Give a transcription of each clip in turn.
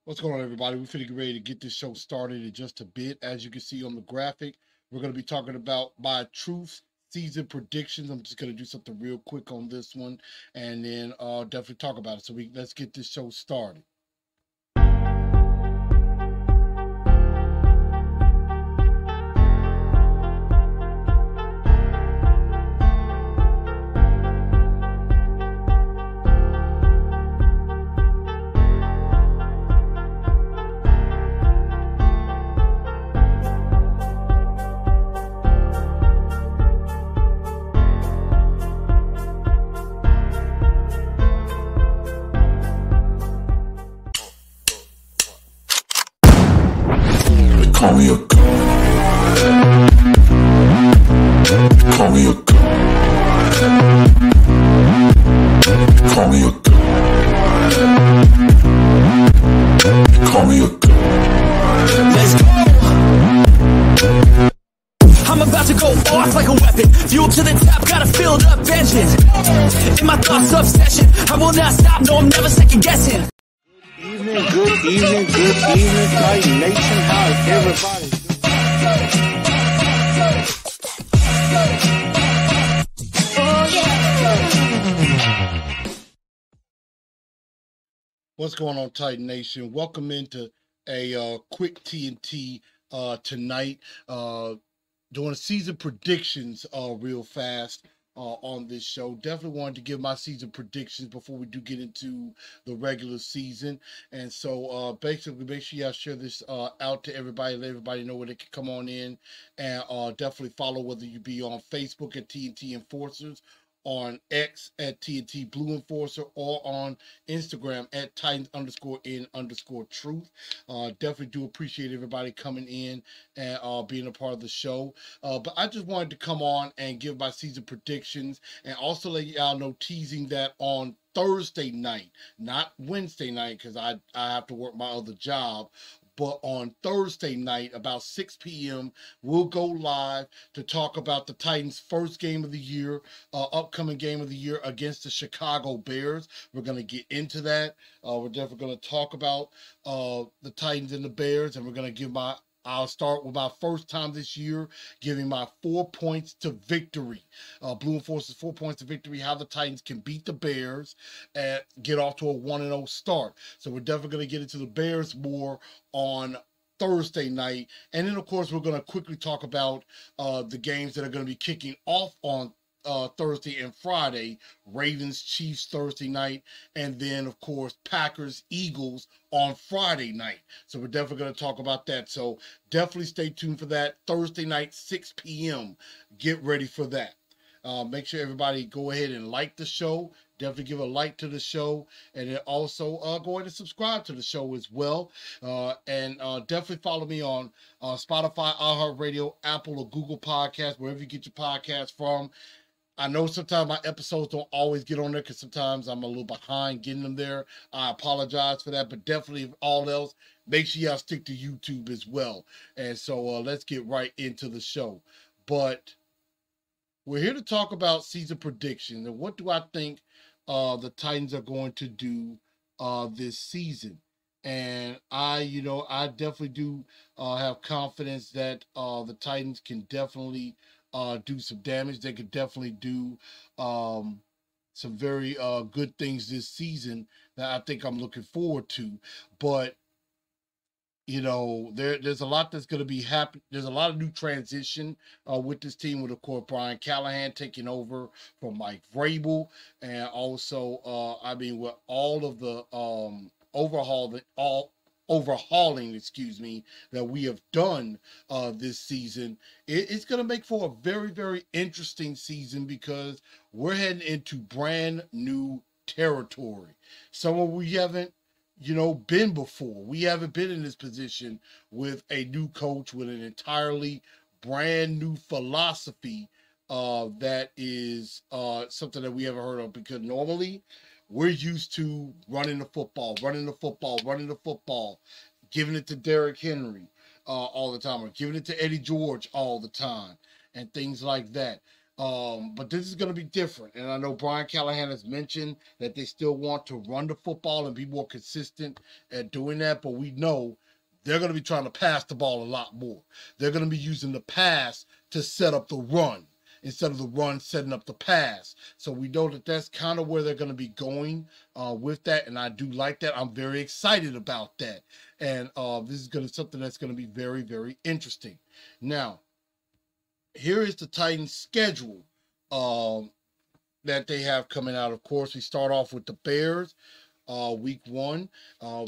What's going on, everybody? We're finna get ready to get this show started in just a bit. As you can see on the graphic, we're going to be talking about my truth season predictions. I'm just going to do something real quick on this one, and then definitely talk about it. So let's get this show started. Call me a god. Call me a god. Call me a god. Call me a god. Let's go. I'm about to go off like a weapon. Fuel to the top, got a filled up engine. In my thoughts, obsession. I will not stop, no, I'm never second guessing. Good evening, Titan Nation. How's everybody? What's going on, Titan Nation? Welcome into a quick TNT tonight. Doing season predictions real fast. On this show. Definitely wanted to give my season predictions before we do get into the regular season. And so basically make sure y'all share this out to everybody, let everybody know where they can come on in, and definitely follow, whether you be on Facebook at TNT Enforcers, on X at TNT Blue Enforcer, or on Instagram at Titans_in_truth. Definitely do appreciate everybody coming in and being a part of the show. But I just wanted to come on and give my season predictions, and also let y'all know, teasing that on Thursday night, not Wednesday night, because I have to work my other job. But on Thursday night, about 6 p.m., we'll go live to talk about the Titans' first game of the year, upcoming game of the year against the Chicago Bears. We're going to get into that. We're definitely going to talk about the Titans and the Bears, and we're going to give I'll start with my first time this year, giving my 4 points to victory. Blue Enforcers 4 points to victory, how the Titans can beat the Bears and get off to a 1-0 start. So we're definitely going to get into the Bears more on Thursday night. And then, of course, we're going to quickly talk about the games that are going to be kicking off on Thursday and Friday. Ravens Chiefs Thursday night, and then of course Packers Eagles on Friday night. So we're definitely going to talk about that. So definitely stay tuned for that. Thursday night, 6 p.m. Get ready for that. Make sure everybody go ahead and like the show. Definitely give a like to the show, and then also go ahead and subscribe to the show as well. And definitely follow me on Spotify, iHeartRadio, Apple, or Google Podcasts, wherever you get your podcasts from. I know sometimes my episodes don't always get on there because sometimes I'm a little behind getting them there. I apologize for that, but definitely, if all else, make sure y'all stick to YouTube as well. And so let's get right into the show. But we're here to talk about season predictions and what do I think the Titans are going to do this season. And I definitely do have confidence that the Titans can definitely do some damage. They could definitely do some very good things this season that I think I'm looking forward to. But there's a lot that's going to be happening. There's a lot of new transition with this team, with, of course, Brian Callahan taking over from Mike Vrabel, and also, with all of the overhauling, that we have done this season, it's going to make for a very, very interesting season because we're heading into brand new territory. Somewhere we haven't been before. We haven't been in this position with a new coach with an entirely brand new philosophy that is something that we haven't heard of, because normally we're used to running the football, giving it to Derrick Henry all the time, or giving it to Eddie George all the time, and things like that. But this is going to be different. And I know Brian Callahan has mentioned that they still want to run the football and be more consistent at doing that. But we know they're going to be trying to pass the ball a lot more. They're going to be using the pass to set up the run instead of the run setting up the pass. So we know that that's kind of where they're going to be going with that. And I do like that. I'm very excited about that. And this is going to something that's going to be very, very interesting. Now, here is the Titans schedule that they have coming out. Of course, we start off with the Bears week 1.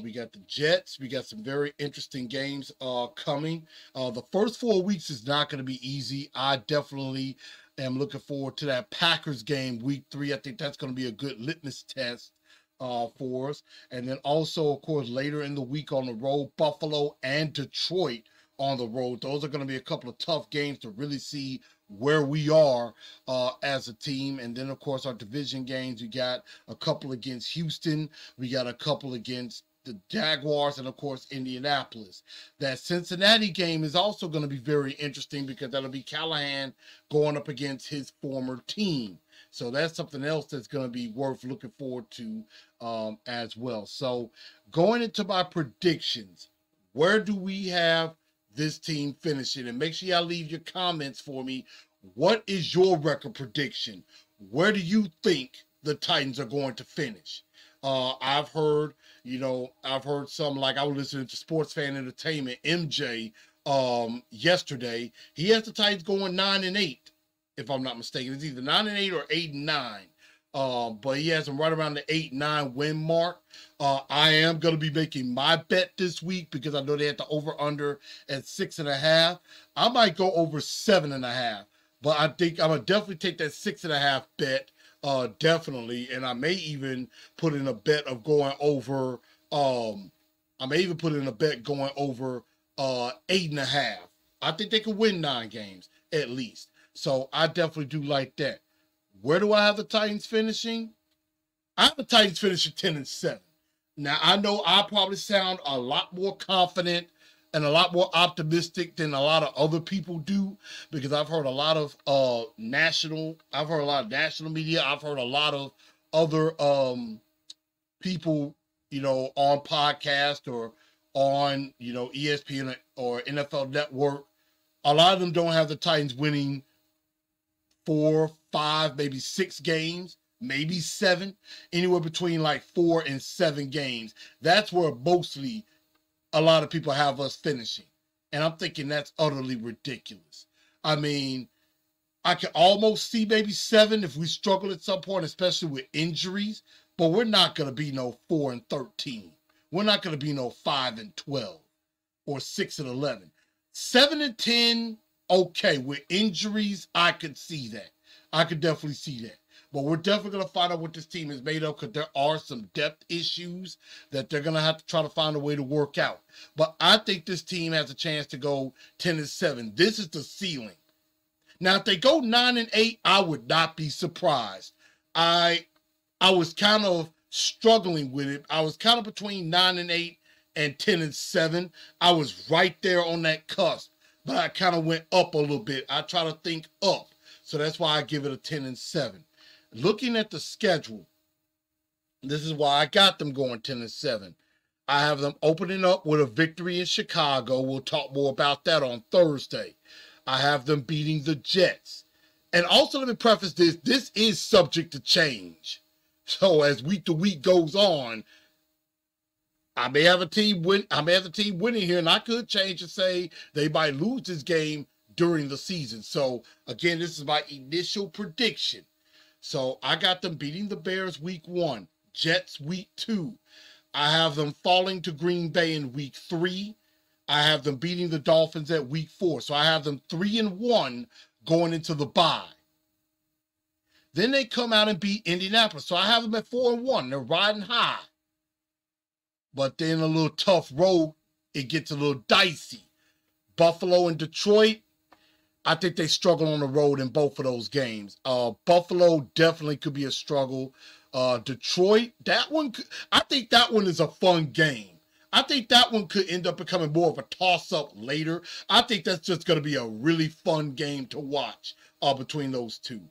We got the Jets. We got some very interesting games coming. The first 4 weeks is not going to be easy. I definitely am looking forward to that Packers game week 3. I think that's going to be a good litmus test for us. And then also, of course, later in the week on the road, Buffalo and Detroit on the road. Those are going to be a couple of tough games to really see where we are as a team. And then, of course, our division games, we got a couple against Houston. We got a couple against the Jaguars and, of course, Indianapolis. That Cincinnati game is also going to be very interesting because that'll be Callahan going up against his former team. So that's something else that's going to be worth looking forward to as well. So going into my predictions, where do we have this team finishing? And make sure y'all leave your comments for me. What is your record prediction? Where do you think the Titans are going to finish? I've heard some, like I was listening to Sports Fan Entertainment, MJ, yesterday. He has the Titans going 9-8, if I'm not mistaken. It's either 9-8 or 8-9. But he has them right around the 8-9 win mark. I am going to be making my bet this week because I know they had the over-under at 6.5. I might go over 7.5, but I think I'm going to definitely take that 6.5 bet, definitely. And I may even put in a bet of going over, 8.5. I think they could win 9 games at least. So I definitely do like that. Where do I have the Titans finishing? I have the Titans finishing 10-7. Now, I know I probably sound a lot more confident and a lot more optimistic than a lot of other people do because I've heard a lot of national media. I've heard a lot of other people, on podcast or on, ESPN or NFL Network. A lot of them don't have the Titans winning 4, 5, maybe 6 games, maybe 7, anywhere between like 4 and 7 games. That's where mostly a lot of people have us finishing. And I'm thinking that's utterly ridiculous. I mean, I can almost see maybe 7 if we struggle at some point, especially with injuries, but we're not going to be no 4-13. We're not going to be no 5-12 or 6-11. 7-10, okay, with injuries, I could see that. I could definitely see that. But we're definitely going to find out what this team is made of because there are some depth issues that they're going to have to try to find a way to work out. But I think this team has a chance to go 10-7. This is the ceiling. Now, if they go 9-8, I would not be surprised. I was kind of struggling with it. I was kind of between 9-8 and 10-7. I was right there on that cusp, but I kind of went up a little bit. I try to think up. So that's why I give it a 10-7. Looking at the schedule, this is why I got them going 10-7. I have them opening up with a victory in Chicago. We'll talk more about that on Thursday. I have them beating the Jets. And also, let me preface this. This is subject to change. So as week to week goes on, I may have a team win. I may have the team winning here, and I could change and say they might lose this game during the season. So again, this is my initial prediction. So I got them beating the Bears week 1, Jets week 2. I have them falling to Green Bay in week 3. I have them beating the Dolphins at week 4. So I have them 3-1 going into the bye. Then they come out and beat Indianapolis. So I have them at 4-1. They're riding high. But then a little tough road, it gets a little dicey. Buffalo and Detroit, I think they struggle on the road in both of those games. Buffalo definitely could be a struggle. Detroit, I think that one is a fun game. I think that one could end up becoming more of a toss-up later. I think that's just going to be a really fun game to watch. between those two.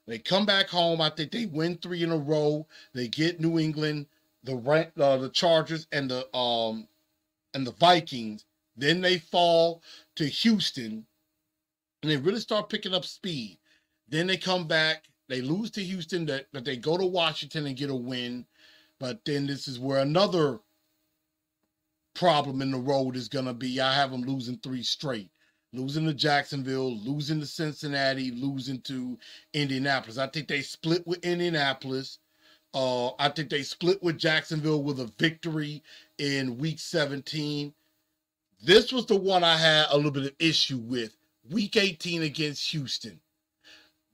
They come back home. I think they win 3 in a row. They get New England, the Chargers, and the Vikings. Then they fall to Houston, and they really start picking up speed. Then they come back. They lose to Houston, but they go to Washington and get a win. But then this is where another problem in the road is going to be. I have them losing 3 straight. Losing to Jacksonville, losing to Cincinnati, losing to Indianapolis. I think they split with Indianapolis. I think they split with Jacksonville with a victory in week 17. This was the one I had a little bit of issue with. Week 18 against Houston.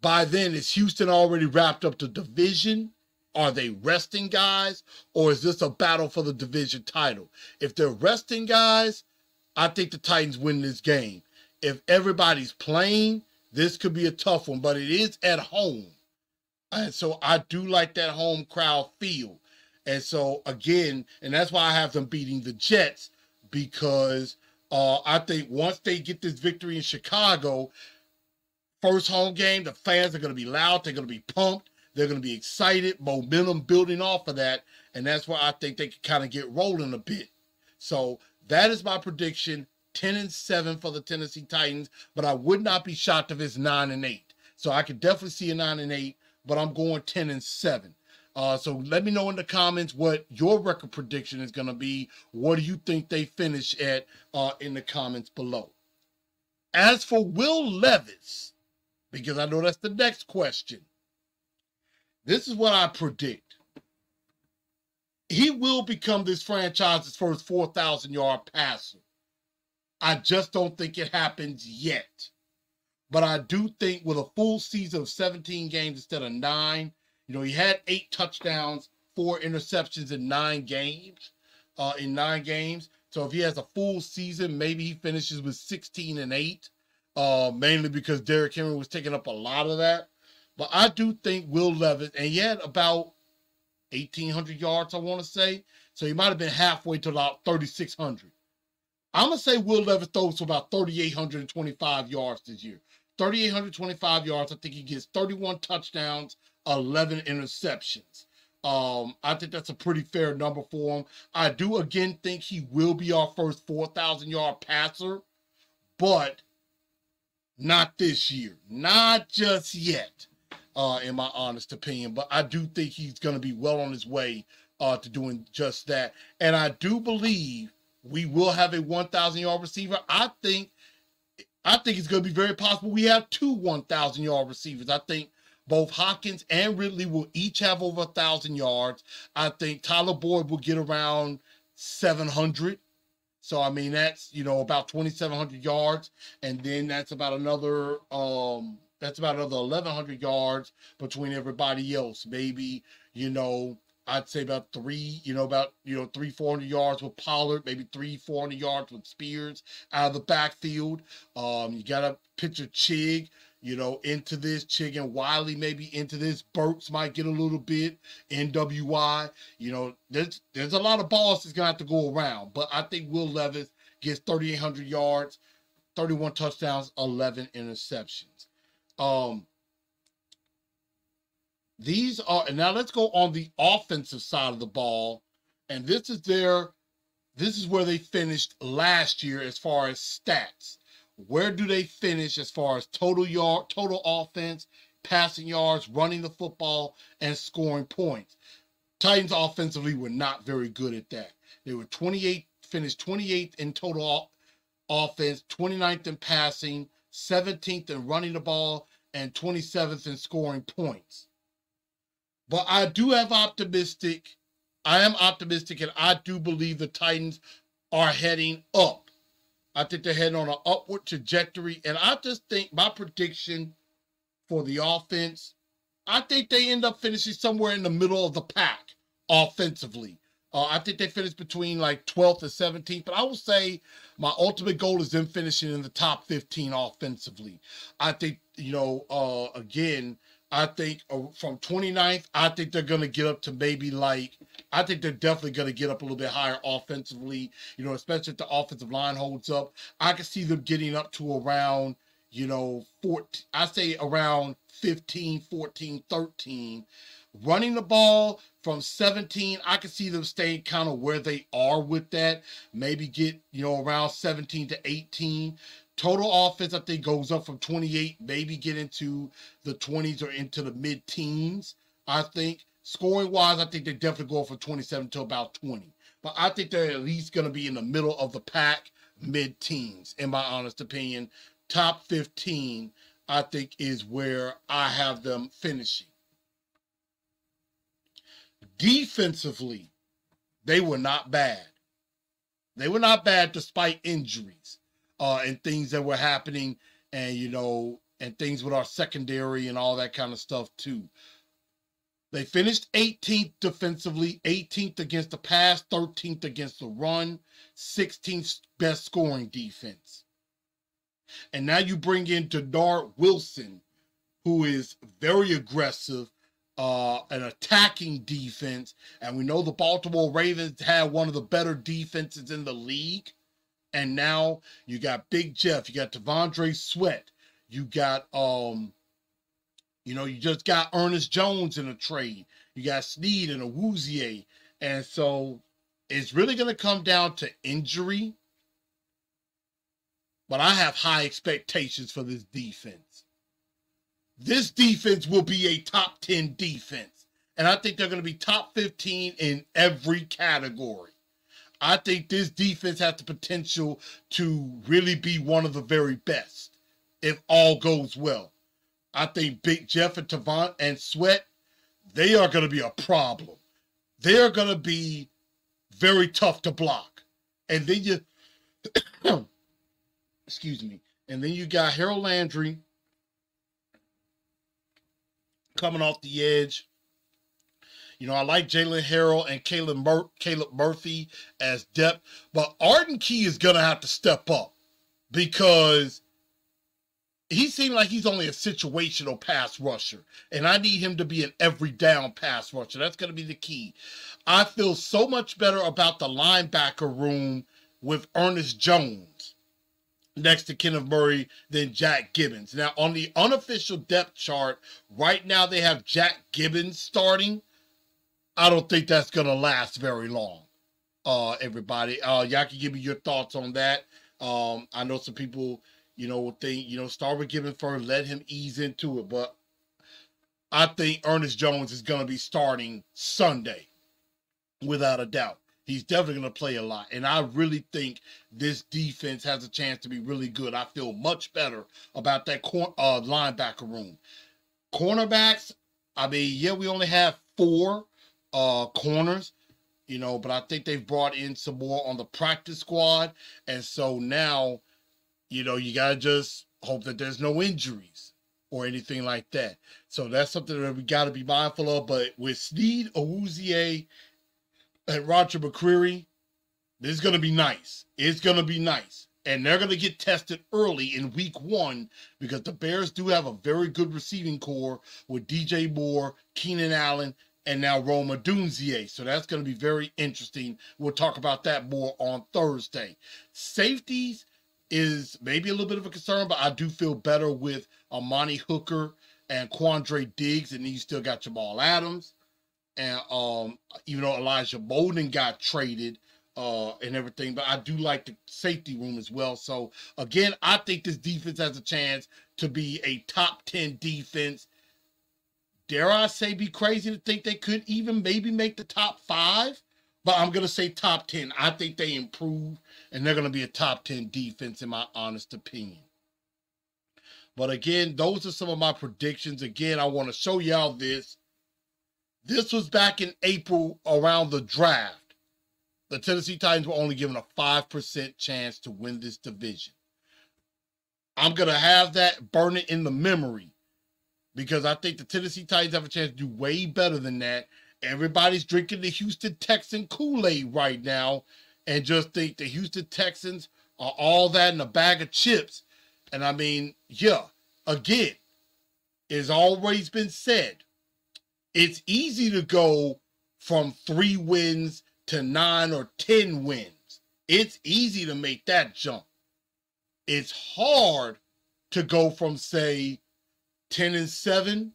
By then, is Houston already wrapped up the division? Are they resting guys? Or is this a battle for the division title? If they're resting guys, I think the Titans win this game. If everybody's playing, this could be a tough one, but it is at home. And so I do like that home crowd feel. And so, again, and that's why I have them beating the Jets, because I think once they get this victory in Chicago, first home game, the fans are going to be loud. They're going to be pumped. They're going to be excited, momentum building off of that. And that's where I think they can kind of get rolling a bit. So that is my prediction. 10-7 for the Tennessee Titans, but I would not be shocked if it's 9-8. So I could definitely see a 9-8, but I'm going 10-7. So let me know in the comments what your record prediction is going to be. What do you think they finish at in the comments below? As for Will Levis, because I know that's the next question, this is what I predict. He will become this franchise's first 4,000-yard passer. I just don't think it happens yet. But I do think with a full season of 17 games instead of 9, you know, he had 8 touchdowns, 4 interceptions in 9 games. So if he has a full season, maybe he finishes with 16-8, mainly because Derrick Henry was taking up a lot of that. But I do think Will Levis, and he had about 1,800 yards, I want to say. So he might have been halfway to about 3,600. I'm going to say Will Levis throws for about 3,825 yards this year. 3,825 yards. I think he gets 31 touchdowns, 11 interceptions. I think that's a pretty fair number for him. I do, again, think he will be our first 4,000-yard passer, but not this year. Not just yet, in my honest opinion. But I do think he's going to be well on his way to doing just that. And I do believe we will have a 1,000-yard receiver. I think it's going to be very possible we have 2 1,000-yard receivers. I think both Hopkins and Ridley will each have over 1,000 yards. I think Tyler Boyd will get around 700. So, I mean, that's, you know, about 2,700 yards. And then that's about another 1,100 yards between everybody else. Maybe, you know, I'd say about 300-400 yards with Pollard, maybe 300-400 yards with Spears out of the backfield. You got to picture Chig, you know, into this. Chig and Wiley maybe into this. Burks might get a little bit. NWI, you know, there's a lot of balls that's going to have to go around. But I think Will Levis gets 3,800 yards, 31 touchdowns, 11 interceptions. These are, and now let's go on the offensive side of the ball. And this is where they finished last year as far as stats. Where do they finish as far as total offense, passing yards, running the football, and scoring points? Titans offensively were not very good at that. They were finished 28th in total offense, 29th in passing, 17th in running the ball, and 27th in scoring points. But I am optimistic, and I do believe the Titans are heading up. I think they're heading on an upward trajectory, and I just think my prediction for the offense, I think they end up finishing somewhere in the middle of the pack offensively. I think they finish between like 12th and 17th, but I will say my ultimate goal is them finishing in the top 15 offensively. I think, you know, again, I think from 29th, I think they're going to get up to maybe I think they're definitely going to get up a little bit higher offensively, you know, especially if the offensive line holds up. I can see them getting up to around I say around 15, 14, 13. Running the ball from 17, I can see them staying kind of where they are with that. Maybe get, around 17 to 18. Total offense, I think, goes up from 28, maybe get into the 20s or into the mid-teens, I think. Scoring-wise, I think they definitely go from 27 to about 20. But I think they're at least going to be in the middle of the pack, mid-teens, in my honest opinion. Top 15, I think, is where I have them finishing. Defensively, they were not bad. They were not bad despite injuries and things that were happening and, and things with our secondary and all that kind of stuff too. They finished 18th defensively, 18th against the pass, 13th against the run, 16th best scoring defense. And now you bring in Denard Wilson, who is very aggressive, an attacking defense. And we know the Baltimore Ravens had one of the better defenses in the league. And now you got Big Jeff, you got T'Vondre Sweat, you got, you just got Ernest Jones in a trade. You got Snead and Awuzie. And so it's really going to come down to injury. But I have high expectations for this defense. This defense will be a top 10 defense. And I think they're going to be top 15 in every category. I think this defense has the potential to really be one of the very best if all goes well. I think Big Jeff and Tavon and Sweat, they are going to be a problem. They are going to be very tough to block. And then you, excuse me, and then you got Harold Landry coming off the edge. I like Jalen Harrell and Caleb Murphy as depth, but Arden Key is going to have to step up because he seemed like he's only a situational pass rusher, and I need him to be an every down pass rusher. That's going to be the key. I feel so much better about the linebacker room with Ernest Jones next to Kenneth Murray than Jack Gibbons. Now, on the unofficial depth chart, right now they have Jack Gibbons starting. I don't think that's going to last very long, everybody. Y'all can give me your thoughts on that. I know some people, would think, start with Gibbons first, let him ease into it. But I think Ernest Jones is going to be starting Sunday, without a doubt. He's definitely going to play a lot. And I really think this defense has a chance to be really good. I feel much better about that linebacker room. Cornerbacks, we only have 4 corners, but I think they've brought in some more on the practice squad. And so now, you got to just hope that there's no injuries or anything like that. So that's something that we got to be mindful of. But with Snead, Awuzie, and Roger McCreary, this is going to be nice. It's going to be nice. And they're going to get tested early in week 1 because the Bears do have a very good receiving core with DJ Moore, Keenan Allen, and now Rome Odunze. So that's going to be very interesting. We'll talk about that more on Thursday. Safeties is maybe a little bit of a concern, but I do feel better with Amani Hooker and Quandre Diggs, and then you still got Jamal Adams. And even though Elijah Molden got traded and everything, but I do like the safety room as well. So, again, I think this defense has a chance to be a top 10 defense. Dare I say be crazy to think they could even maybe make the top 5? But I'm going to say top 10. I think they improve, and they're going to be a top 10 defense in my honest opinion. But again, those are some of my predictions. Again, I want to show y'all this. This was back in April around the draft. The Tennessee Titans were only given a 5% chance to win this division. I'm going to have that burn it in the memory because I think the Tennessee Titans have a chance to do way better than that. Everybody's drinking the Houston Texan Kool-Aid right now and just think the Houston Texans are all that in a bag of chips. And again, it's always been said, it's easy to go from 3 wins to 9 or 10 wins. It's easy to make that jump. It's hard to go from, say, 10-7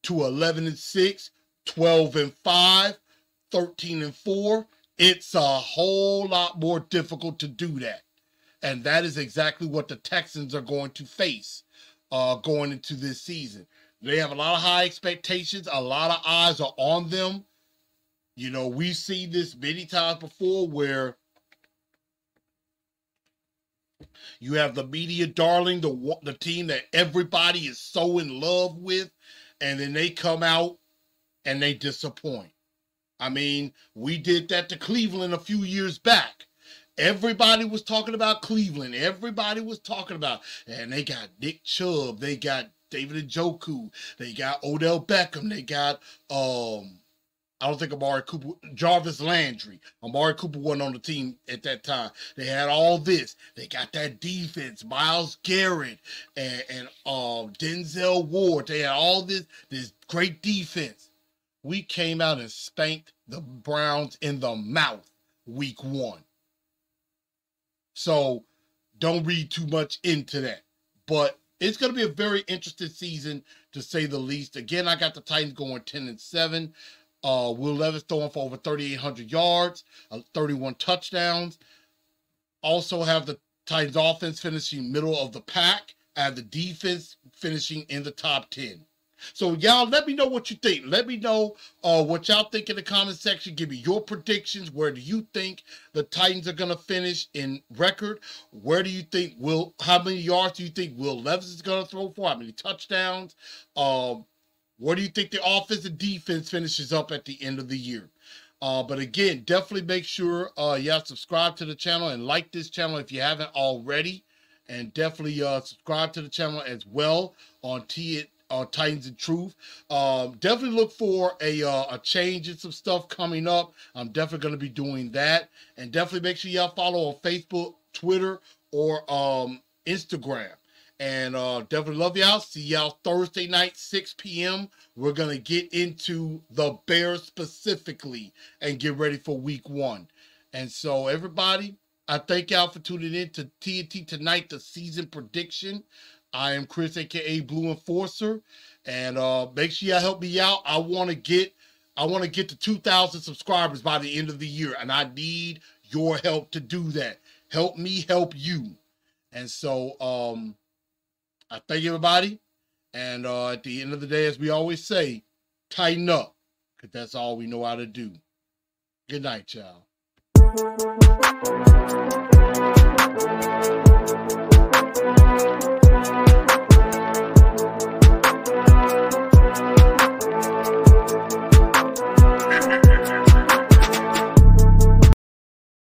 to 11-6, 12-5, 13-4. It's a whole lot more difficult to do that. And that is exactly what the Texans are going to face going into this season. They have a lot of high expectations. A lot of eyes are on them. You know, we've seen this many times before where you have the media darling, the team that everybody is so in love with, and then they come out and they disappoint. I mean, we did that to Cleveland a few years back. Everybody was talking about Cleveland. Everybody was talking about, and they got Nick Chubb, they got David Njoku, they got Odell Beckham, they got I don't think Amari Cooper, Jarvis Landry. Amari Cooper wasn't on the team at that time. They had all this. They got that defense, Myles Garrett and Denzel Ward. They had all this great defense. We came out and spanked the Browns in the mouth week 1. So don't read too much into that. But it's going to be a very interesting season, to say the least. Again, I got the Titans going 10-7. Will Levis throwing for over 3,800 yards, 31 touchdowns. Also have the Titans offense finishing middle of the pack, and the defense finishing in the top 10. So y'all, let me know what you think. Let me know what y'all think in the comment section. Give me your predictions. Where do you think the Titans are going to finish in record? Where do you think how many yards do you think Will Levis is going to throw for? How many touchdowns? Where do you think the offense and defense finishes up at the end of the year? But again, definitely make sure y'all subscribe to the channel and like this channel if you haven't already. And definitely subscribe to the channel as well on Titans and Truth. Definitely look for a change in some stuff coming up. I'm definitely going to be doing that. And definitely make sure y'all follow on Facebook, Twitter, or Instagram. And definitely love y'all. See y'all Thursday night, 6 p.m. We're going to get into the Bears specifically and get ready for week 1. And so everybody, I thank y'all for tuning in to TNT Tonight, the season prediction. I am Chris, aka Blue Enforcer, and make sure y'all help me out. I want to get to 2,000 subscribers by the end of the year, and I need your help to do that. Help me help you. And so I thank everybody, and at the end of the day, as we always say, tighten up, because that's all we know how to do. Good night, y'all.